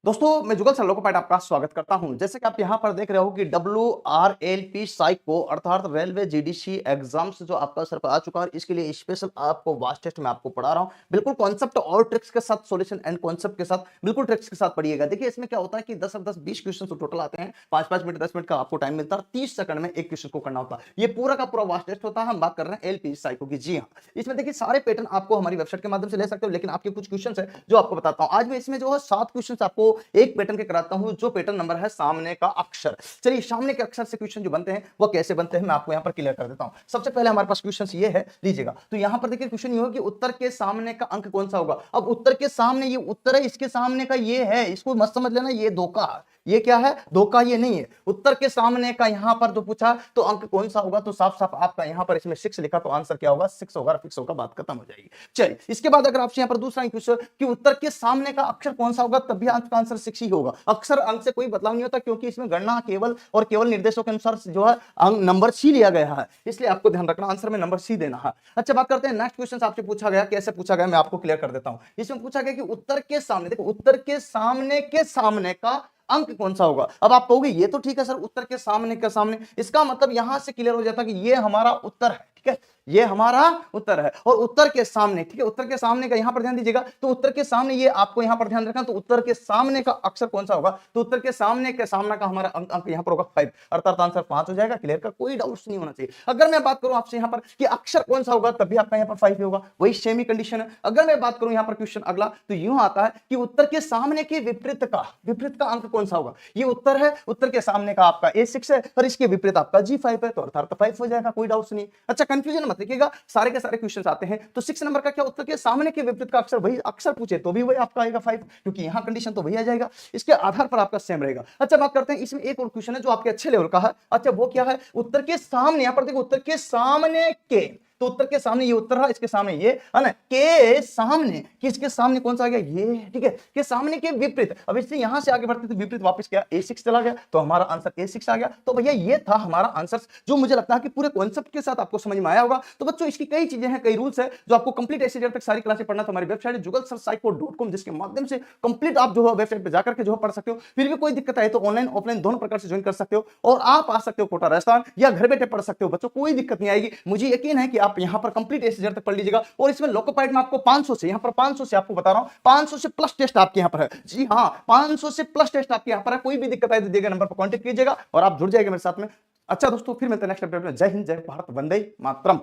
दोस्तों मैं जुगल सर लोकोपाइट आपका स्वागत करता हूं। जैसे कि आप यहां पर देख रहे हो कि WRLP साइको अर्थात रेलवे जीडीसी एग्जाम्स जो आपका सर पर आ चुका है, इसके लिए स्पेशल आपको वास्ट टेस्ट में आपको पढ़ा रहा हूं। बिल्कुल कॉन्सेप्ट और ट्रिक्स के साथ, सॉल्यूशन एंड कॉन्सेप्ट के साथ, बिल्कुल ट्रिक्स के साथ पढ़िएगा। देखिए इसमें क्या होता है कि 10 और 10 20 क्वेश्चन टोटल आते हैं, 5-5 मिनट 10 मिनट का आपको टाइम मिलता है, 30 सेकंड में एक क्वेश्चन को करना होता है। ये पूरा का पूरा वास्ट टेस्ट होता है। हम बात कर रहे हैं एलपी साइको की। जी हाँ, इसमें देखिए सारे पैटर्न आपको हमारी वेबसाइट के माध्यम से ले सकते हो, लेकिन आपके कुछ क्वेश्चन है जो आपको बताता हूं। आज मैं इसमें जो है 7 क्वेश्चन आपको एक पैटर्न के कराता हूं, जो पैटर्न नंबर है सामने का अक्षर। चलिए सामने के अक्षर से क्वेश्चन जो बनते हैं वो कैसे बनते हैं मैं आपको यहां पर क्लियर कर देता हूं। सबसे पहले हमारे पास क्वेश्चन ये है, लीजिएगा। तो यहां पर देखिए क्वेश्चन ये हो कि उत्तर के सामने का अंक कौन सा होगा। अब उत्तर के सामने ये उत्तर है, इसके सामने का ये है, इसको मत समझ लेना ये धोखा। ये क्या है? धोखा। ये नहीं है। उत्तर के सामने का यहां पर जो पूछा तो अंक कौन सा होगा, तो साफ साफ आपका यहां पर इसमें 6 लिखा तो आंसर क्या होगा? 6 होगा। फिक्स होगा, बात खत्म हो जाएगी। चलिए इसके बाद अगर आपसे यहां पर दूसरा क्वेश्चन कि उत्तर के सामने का अक्षर कौन सा होगा, तब भी आपका आंसर 6 ही होगा। अक्षर अंक से कोई बदलाव नहीं होता, क्योंकि इसमें गणना केवल और केवल निर्देशों के अनुसार जो है नंबर सी लिया गया है, इसलिए आपको ध्यान रखना आंसर में नंबर सी देना है। अच्छा बात करते हैं नेक्स्ट क्वेश्चन आपसे पूछा गया। कैसे पूछा गया मैं आपको क्लियर कर देता हूं। इसमें पूछा गया कि उत्तर के सामने, देखो उत्तर के सामने का अंक कौन सा होगा। अब आप कहोगे ये तो ठीक है सर, उत्तर के सामने, इसका मतलब यहां से क्लियर हो जाता है कि ये हमारा उत्तर है। ठीक है, ये हमारा उत्तर है। और उत्तर के सामने, ठीक है, उत्तर के सामने का यहां पर ध्यान दीजिएगा। तो उत्तर के सामने ये आपको यहां पर ध्यान रखना, तो उत्तर के सामने का अक्षर कौन सा होगा, तो उत्तर के सामने का हमारा अंक यहां पर होगा 5, अर्थात आंसर 5 हो जाएगा। क्लियर का कोई डाउट नहीं होना चाहिए। अगर मैं बात करूं आपसे यहां पर कि अक्षर कौन सा होगा, तभी आपका यहां पर 5 होगा, वही सेमी कंडीशन है। अगर मैं बात करूं यहां पर क्वेश्चन अगला, तो यूं आता है कि उत्तर के सामने के विपरीत का अंक कौन सा होगा। ये उत्तर है, उत्तर के सामने का आपका A6 है और इसके विपरीत आपका G5 है, तो अर्थात 5 हो जाएगा, कोई डाउट नहीं। अच्छा कंफ्यूजन मत रखिएगा, सारे के सारे क्वेश्चंस आते हैं। तो 6 नंबर का क्या, उत्तर के सामने के विपरीत का अक्षर, वही अक्षर पूछे तो भी वही आपका आएगा 5, क्योंकि यहां कंडीशन तो वही आ जाएगा, इसके आधार पर आपका सेम रहेगा। अच्छा बात करते हैं, इसमें एक और क्वेश्चन है जो आपके अच्छे लेवल का है। अच्छा वो क्या है, उत्तर के सामने, यहां पर देखो उत्तर के सामने के, तो उत्तर के सामने ये उत्तर है, इसके सामने ये है ना, के सामने, किसके सामने कौन सा आ गया ये, ठीक है, के सामने के विपरीत। अब इससे यहां से आगे बढ़ते थे, विपरीत वापस क्या A6 चला गया, तो हमारा आंसर A6 आ गया। तो भैया ये था हमारा आंसर, जो मुझे लगता है कि पूरे कॉन्सेप्ट के साथ आपको समझ में आया होगा। तो बच्चों इसकी कई चीजें हैं, कई रूल्स है, जो आपको कंप्लीट ऐसे तक सारी क्लासें पढ़ना तो हमारी वेबसाइट है jugalsirpsycho.com, जिसके माध्यम से कंप्लीट आप जो है वेबसाइट पे जाकर के जो पढ़ सकते हो। फिर भी कोई दिक्कत आए तो ऑनलाइन ऑफलाइन दोनों प्रकार से ज्वाइन कर सकते हो, और आप आ सकते हो कोटा राजस्थान, या घर बैठे पढ़ सकते हो। बच्चों कोई दिक्कत नहीं आएगी, मुझे यकीन है कि आप यहां पर कंप्लीट एसी तक पढ़ लीजिएगा। और इसमें लोकोपाइट में आपको 500 से, यहां पर 500 से आपको बता रहा हूं, 500 से प्लस टेस्ट आपके यहां पर है। जी हां, 500 से प्लस टेस्ट आपके यहां पर है। कोई भी दिक्कत आए तो दिए गए नंबर पर कांटेक्ट कीजिएगा और आप जुड़ जाएंगे मेरे साथ में। अच्छा दोस्तों, फिर मिलते हैं नेक्स्ट अपडेट में। जय हिंद, जय भारत, वंदे मातरम।